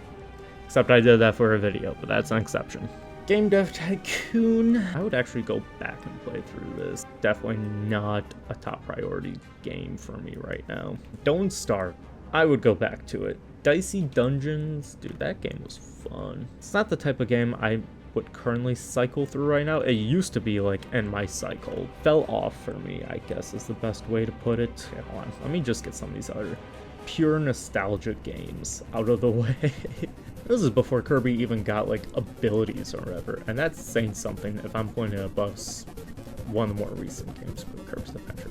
Except I did that for a video, but that's an exception. Game Dev Tycoon, I would actually go back and play through this. Definitely not a top priority game for me right now. Don't Starve, I would go back to it. Dicey Dungeons, dude, that game was fun. It's not the type of game I would currently cycle through right now. It used to be like in my cycle. Fell off for me, I guess is the best way to put it. Okay, hold on, let me just get some of these other pure nostalgia games out of the way. This is before Kirby even got like abilities or whatever, and that's saying something if I'm pointing it above one of the more recent games, but Kirby's Adventure.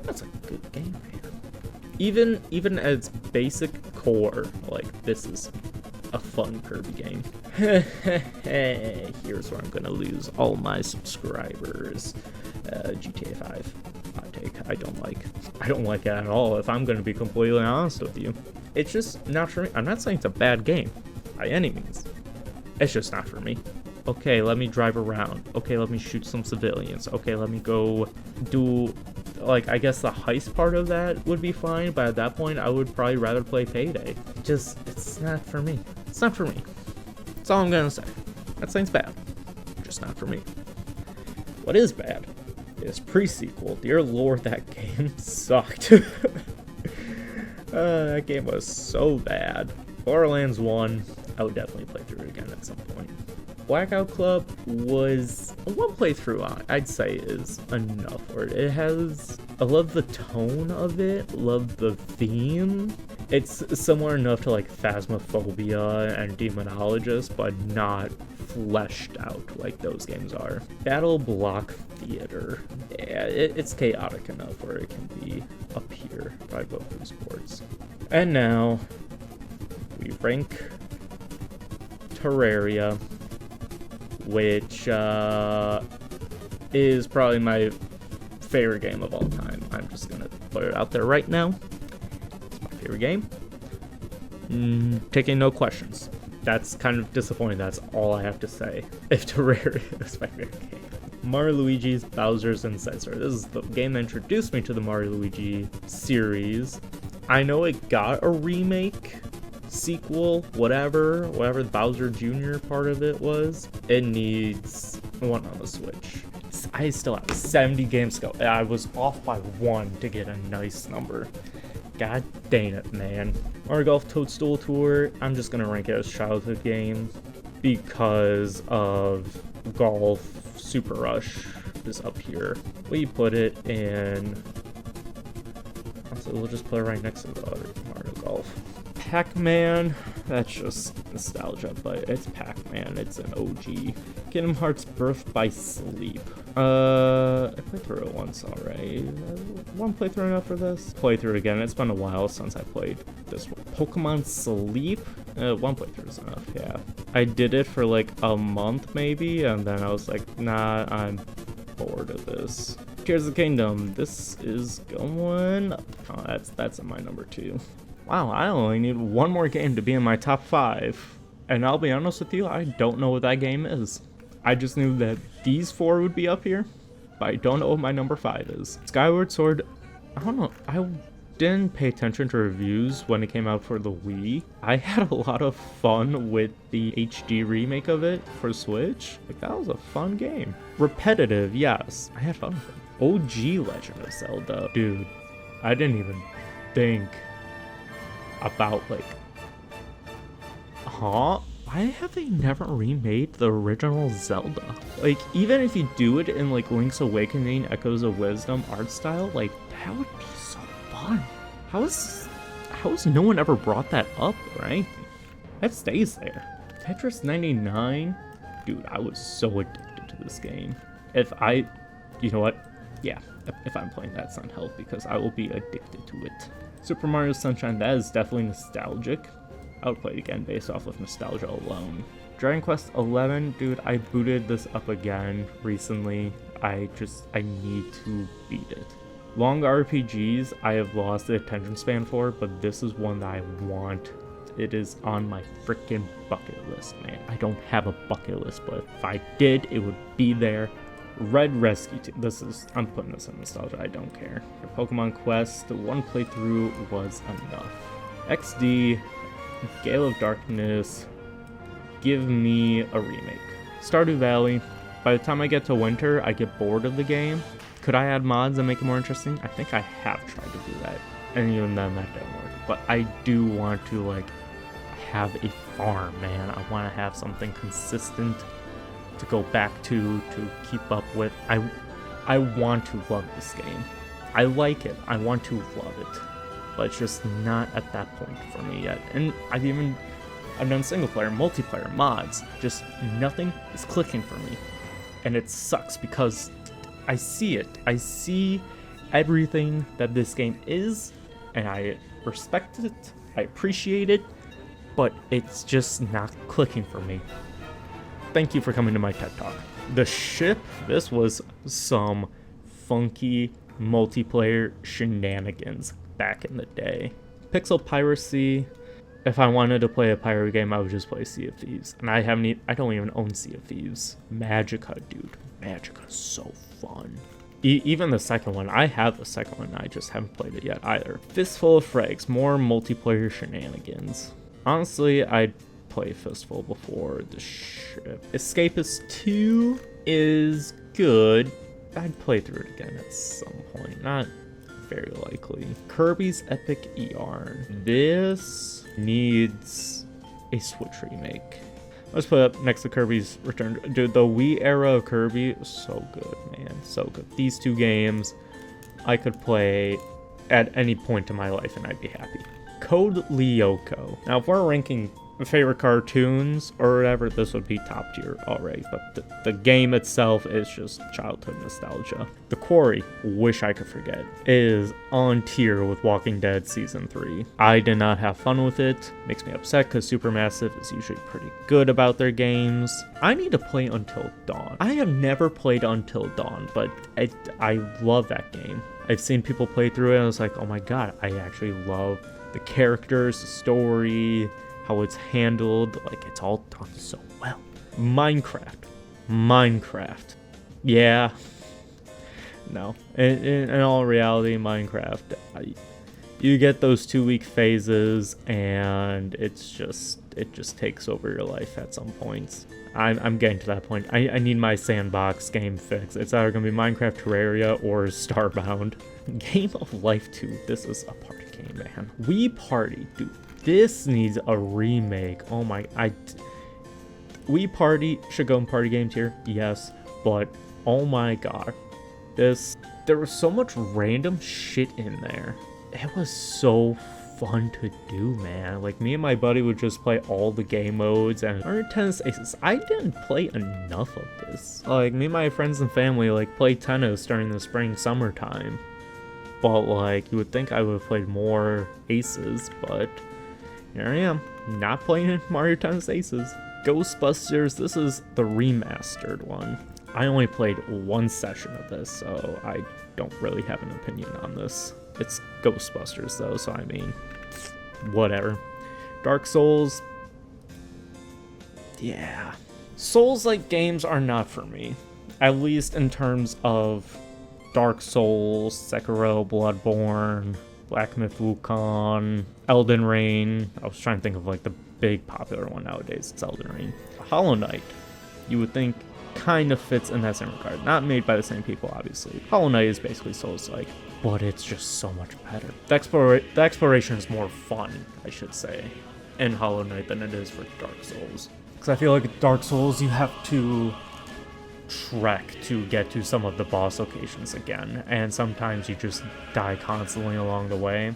That's a good game, man. Even at its basic core, like, this is a fun Kirby game. Here's where I'm gonna lose all my subscribers. GTA 5 hot take. I don't like it at all, if I'm gonna be completely honest with you. It's just not for me. I'm not saying it's a bad game by any means. It's just not for me. Okay, let me drive around. Okay, let me shoot some civilians. Okay, let me go do, like, I guess the heist part of that would be fine, but at that point, I would probably rather play Payday. It's not for me. It's not for me. That's all I'm gonna say. That thing's bad. Just not for me. What is bad is pre-sequel. Dear Lord, that game sucked. That game was so bad. Borderlands 1, I would definitely play through it again at some point. Blackout Club was one playthrough I'd say is enough for it. I love the tone of it, love the theme. It's similar enough to like Phasmophobia and Demonologist, but not fleshed out like those games are. Battle Block Theater, yeah, it's chaotic enough where it can be up here by both those sports. And now we rank Terraria, which is probably my favorite game of all time. I'm just gonna put it out there right now. It's my favorite game. Taking no questions. that's kind of disappointing. That's all I have to say. If Terraria is my favorite game. Mario Luigi's Bowser's Inside. This is the game that introduced me to the Mario Luigi series. I know it got a remake, sequel, whatever the Bowser Jr. part of it was. It needs one on the Switch. I still have 70 games to go. I was off by 1 to get a nice number. God dang it, man. Mario Golf Toadstool Tour, I'm just gonna rank it as childhood games because of Golf Super Rush is up here. We put it in, so we'll just put it right next to the other Mario Golf. Pac-Man, that's just nostalgia, but it's Pac-Man, it's an OG. Kingdom Hearts Birth by Sleep. I played through it once already. One playthrough enough for this? Playthrough again, it's been a while since I played this one. Pokemon Sleep? One playthrough is enough, yeah. I did it for like a month maybe, and then I was like, nah, I'm bored of this. Tears of the Kingdom, this is going, oh, that's in my number 2. Wow, I only need one more game to be in my top 5. And I'll be honest with you, I don't know what that game is. I just knew that these 4 would be up here, but I don't know what my number 5 is. Skyward Sword, I don't know, I didn't pay attention to reviews when it came out for the Wii. I had a lot of fun with the HD remake of it for Switch. Like, that was a fun game. Repetitive, yes, I had fun with it. OG Legend of Zelda, dude, I didn't even think about like, why have they never remade the original Zelda? Like, even if you do it in like Link's Awakening, Echoes of Wisdom art style, like that would be so fun. How has no one ever brought that up, right? That stays there. Tetris 99, dude, I was so addicted to this game. You know what? Yeah, if I'm playing that's on health because I will be addicted to it. Super Mario Sunshine, that is definitely nostalgic. I would play it again based off of nostalgia alone. Dragon Quest 11, dude, I booted this up again recently. I need to beat it. Long RPGs, I have lost the attention span for, but this is one that I want. It is on my freaking bucket list, man. I don't have a bucket list, but if I did, it would be there. Red Rescue Team. I'm putting this in nostalgia, I don't care. For Pokemon Quest, one playthrough was enough. XD, Gale of Darkness, give me a remake. Stardew Valley, by the time I get to winter, I get bored of the game. Could I add mods and make it more interesting? I think I have tried to do that, and even then that didn't work. But I do want to like have a farm, man. I want to have something consistent to go back to keep up with. I want to love this game. I like it. I want to love it. But it's just not at that point for me yet. And I've done single player, multiplayer, mods. Just nothing is clicking for me. And it sucks because I see it. I see everything that this game is, and I respect it. I appreciate it, but it's just not clicking for me. Thank you for coming to my TED Talk. The Ship, this was some funky multiplayer shenanigans back in the day. Pixel piracy, if I wanted to play a pirate game, I would just play Sea of Thieves. And I don't even own Sea of Thieves. Magica, dude. Magica is so fun. Even the second one, I have the second one, I just haven't played it yet either. Fistful of Frags, more multiplayer shenanigans. Honestly, I'd play Fistful before The Ship. Escapist 2 is good. I'd play through it again at some point, not very likely. Kirby's Epic Yarn. This needs a Switch remake. Let's put it up next to Kirby's Return. Dude, the Wii era of Kirby, so good, man, so good. These two games I could play at any point in my life and I'd be happy. Code Lyoko. Now, if we're ranking favorite cartoons or whatever, this would be top tier already, but the game itself is just childhood nostalgia. The Quarry, wish I could forget, is on tier with Walking Dead Season 3. I did not have fun with it. Makes me upset because Supermassive is usually pretty good about their games. I need to play Until Dawn. I have never played Until Dawn, but I love that game. I've seen people play through it and I was like, oh my god, I actually love the characters, the story, how it's handled. Like, it's all done so well. Minecraft. Yeah. No. In all reality, Minecraft, you get those 2-week phases, and it just takes over your life at some points. I'm getting to that point. I need my sandbox game fix. It's either gonna be Minecraft Terraria or Starbound. Game of Life 2. This is a party game, man. Wii Party, dude. This needs a remake. Oh my, Wii Party should go in party game tier, yes, but oh my god, there was so much random shit in there. It was so fun to do, man. Like, me and my buddy would just play all the game modes and earn tennis aces. I didn't play enough of this. Like, me and my friends and family, like, play tennis during the spring, summertime. But, like, you would think I would have played more aces, but here I am, not playing Mario Tennis Aces. Ghostbusters, this is the remastered one. I only played one session of this, so I don't really have an opinion on this. It's Ghostbusters though, so I mean, whatever. Dark Souls, yeah. Souls-like games are not for me. At least in terms of Dark Souls, Sekiro, Bloodborne, Black Myth Wukong, Elden Ring. I was trying to think of like the big popular one nowadays. It's Elden Ring. Hollow Knight, you would think, kind of fits in that same regard. Not made by the same people, obviously. Hollow Knight is basically Souls-like, but it's just so much better. The exploration is more fun, I should say, in Hollow Knight than it is for Dark Souls. Because I feel like Dark Souls, you have to trek to get to some of the boss locations again, and sometimes you just die constantly along the way.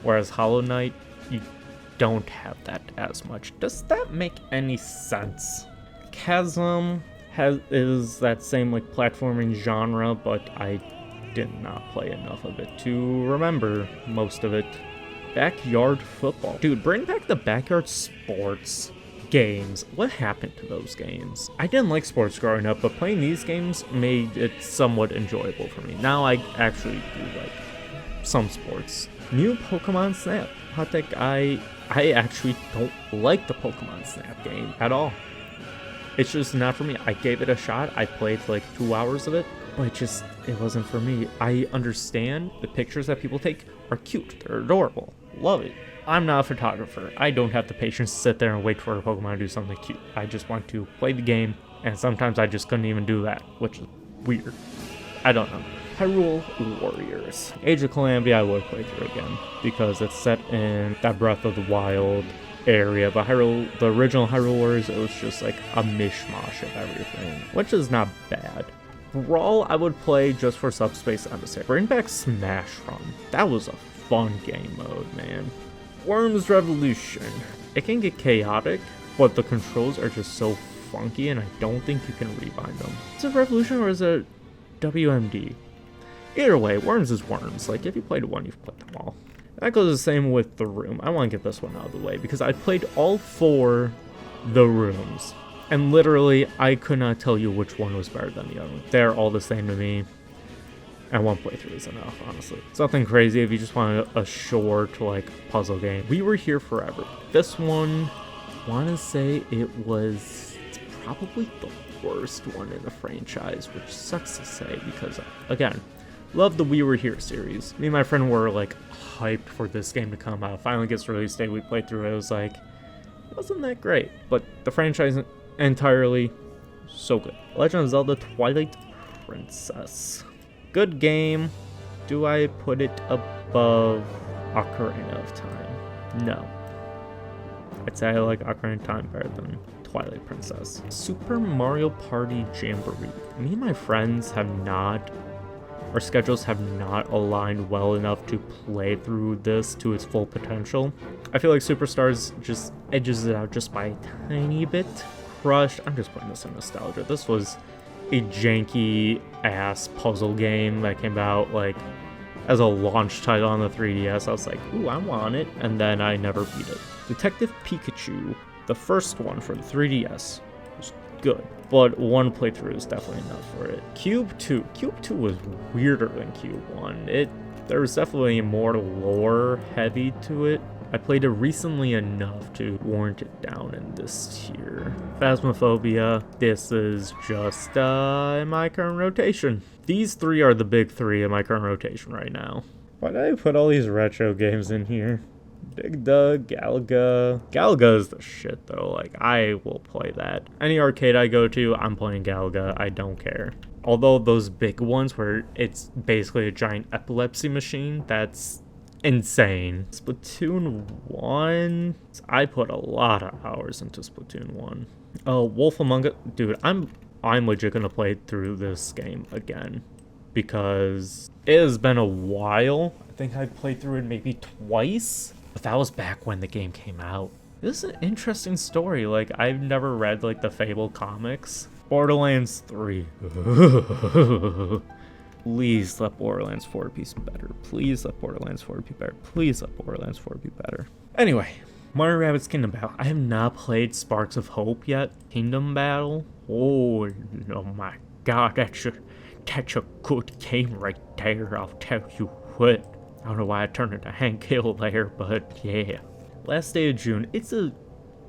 Whereas Hollow Knight, you don't have that as much. Does that make any sense? Chasm is that same like platforming genre, but I did not play enough of it to remember most of it. Backyard football. Dude, bring back the backyard sports games. What happened to those games? I didn't like sports growing up, but playing these games made it somewhat enjoyable for me. Now I actually do like some sports. New Pokemon Snap. Hot take, I actually don't like the Pokemon Snap game at all. It's just not for me. I gave it a shot. I played like 2 hours of it, but it wasn't for me. I understand the pictures that people take are cute. They're adorable. Love it. I'm not a photographer. I don't have the patience to sit there and wait for a Pokemon to do something cute. I just want to play the game, and sometimes I just couldn't even do that, which is weird. I don't know. Hyrule Warriors. Age of Calamity I would play through again, because it's set in that Breath of the Wild area, but the original Hyrule Warriors, it was just like a mishmash of everything, which is not bad. Brawl I would play just for Subspace Emissary. Bring back Smash Run. That was a fun game mode, man. Worms Revolution. It can get chaotic, but the controls are just so funky, and I don't think you can rebind them. Is it Revolution or is it WMD? Either way, Worms is Worms. Like, if you played one, you've played them all. That goes the same with The Room. I want to get this one out of the way, because I played all 4 The Rooms, and literally, I could not tell you which one was better than the other one. They're all the same to me, and one playthrough is enough, honestly. It's nothing crazy if you just want a short, like, puzzle game. We Were Here Forever. This one, I want to say it's probably the worst one in the franchise, which sucks to say, because, again, love the We Were Here series. Me and my friend were, like, hyped for this game to come out. Finally gets release date, we played through it. It was like, it wasn't that great, but the franchise entirely, so good. Legend of Zelda Twilight Princess. Good game. Do I put it above Ocarina of Time? No. I'd say I like Ocarina of Time better than Twilight Princess. Super Mario Party Jamboree. Me and my friends our schedules have not aligned well enough to play through this to its full potential. I feel like Superstars just edges it out just by a tiny bit. Crush, I'm just putting this in nostalgia. This was a janky ass puzzle game that came out like as a launch title on the 3DS. I was like, ooh, I want it, and then I never beat it. Detective Pikachu, the first one for the 3DS, was good, but one playthrough is definitely enough for it. Cube 2 was weirder than Cube 1. There was definitely more lore heavy to it, I played it recently enough to warrant it down in this tier. Phasmophobia, this is just in my current rotation. These three are the big three in my current rotation right now. Why did I put all these retro games in here? Dig Dug, Galaga. Galaga is the shit though, like I will play that. Any arcade I go to, I'm playing Galaga, I don't care. Although those big ones where it's basically a giant epilepsy machine, that's insane. Splatoon 1, I put a lot of hours into Splatoon 1. Wolf Among Us, dude, I'm legit gonna play through this game again because it has been a while. I think I played through it maybe twice, but that was back when the game came out. This is an interesting story. Like, I've never read like the Fable comics. Borderlands 3. Please let Borderlands 4 be better. Please let Borderlands 4 be better. Please let Borderlands 4 be better. Anyway, Mario Rabbids Kingdom Battle. I have not played Sparks of Hope yet. Kingdom Battle. Oh my god, that's a good game right there. I'll tell you what. I don't know why I turned into Hank Hill there, but yeah. Last Day of June. It's a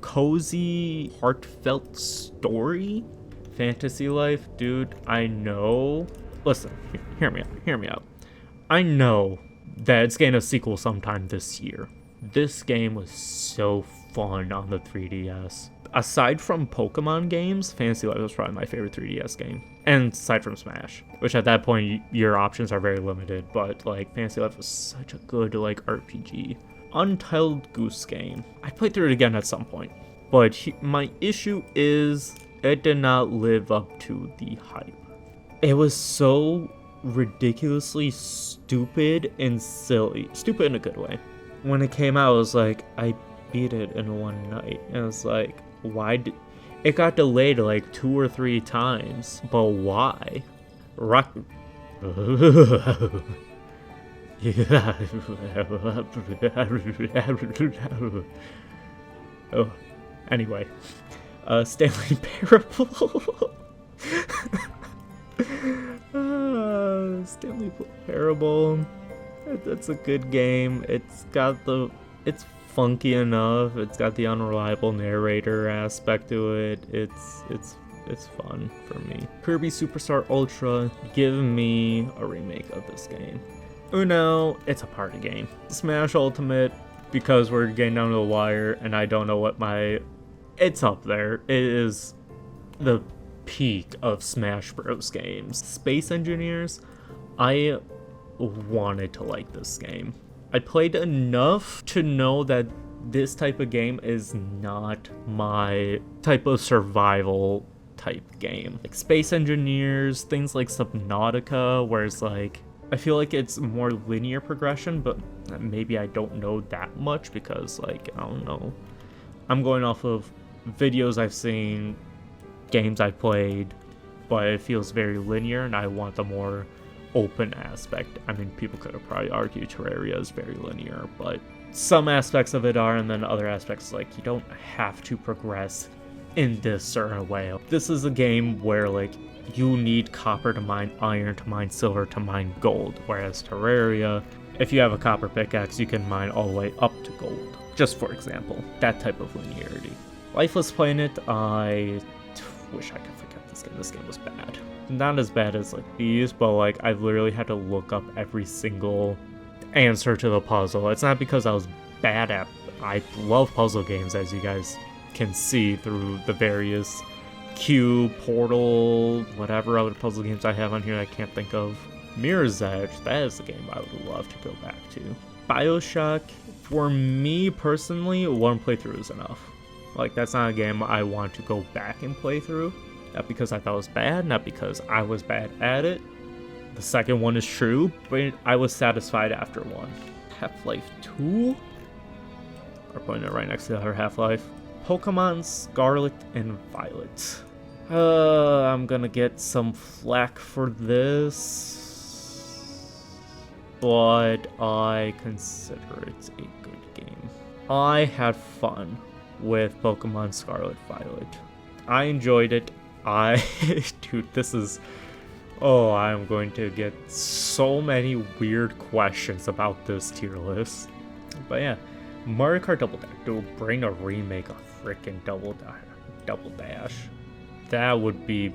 cozy, heartfelt story. Fantasy life, dude. I know. Listen, hear me out. I know that it's getting a sequel sometime this year. This game was so fun on the 3DS. Aside from Pokemon games, Fantasy Life was probably my favorite 3DS game. And aside from Smash, which at that point your options are very limited, but like Fantasy Life was such a good like RPG. Untitled Goose Game. I played through it again at some point, but my issue is it did not live up to the hype. It was so ridiculously stupid and silly. Stupid in a good way. When it came out, I was like, I beat it in one night. And I was like, why did... It got delayed like 2 or 3 times. But why? Rock... Oh, anyway. Stanley Parable. Stanley Parable. That's a good game. It's funky enough. It's got the unreliable narrator aspect to it. It's fun for me. Kirby Superstar Ultra. Give me a remake of this game. Uno. It's a party game. Smash Ultimate, because we're getting down to the wire and I don't know what my... It's up there. It is the peak of Smash Bros. Games. Space Engineers, I wanted to like this game. I played enough to know that this type of game is not my type of survival type game. Like Space Engineers, things like Subnautica, where it's like, I feel like it's more linear progression, but maybe I don't know that much because, like, I don't know. I'm going off of videos I've seen, games I've played, but it feels very linear and I want the more open aspect. I mean, people could have probably argued Terraria is very linear, but some aspects of it are, and then other aspects, like, you don't have to progress in this certain way. This is a game where, like, you need copper to mine iron, to mine silver, to mine gold, whereas Terraria, if you have a copper pickaxe, you can mine all the way up to gold. Just for example, that type of linearity. Lifeless Planet, I wish I could forget this game. This game was bad. Not as bad as like these, but like I've literally had to look up every single answer to the puzzle. It's not because I was bad at... I love puzzle games, as you guys can see through the various Cube, Portal, whatever other puzzle games I have on here I can't think of. Mirror's Edge, that is a game I would love to go back to. BioShock, for me personally, one playthrough is enough. Like, that's not a game I want to go back and play through. Not because I thought it was bad, not because I was bad at it. The second one is true, but I was satisfied after one. Half-Life 2? We're putting it right next to the other Half-Life. Pokemon Scarlet and Violet. I'm gonna get some flack for this, but I consider it a good game. I had fun with Pokemon Scarlet Violet. I enjoyed it. Dude, this is... Oh, I'm going to get so many weird questions about this tier list. But yeah, Mario Kart Double Dash. Dude, bring a remake of freaking Double Dash. That would be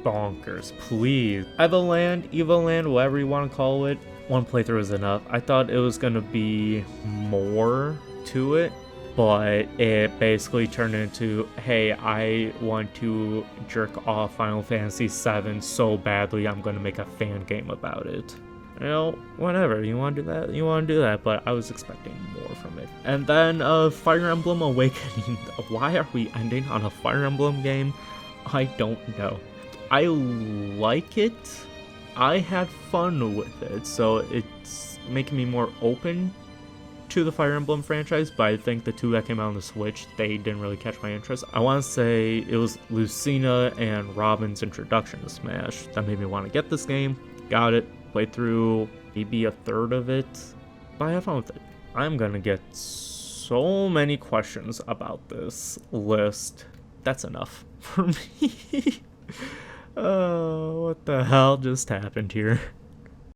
bonkers, please. Evoland, whatever you want to call it. One playthrough is enough. I thought it was gonna be more to it, but it basically turned into, hey, I want to jerk off Final Fantasy VII so badly, I'm gonna make a fan game about it. You know, whatever, you want to do that, but I was expecting more from it. And then Fire Emblem Awakening. Why are we ending on a Fire Emblem game? I don't know. I like it. I had fun with it, so it's making me more open to the Fire Emblem franchise, but I think the two that came out on the Switch, they didn't really catch my interest. I want to say it was Lucina and Robin's introduction to Smash that made me want to get this game. Got it, played through maybe a third of it, but I have fun with it. I'm gonna get so many questions about this list. That's enough for me. Oh, what the hell just happened here?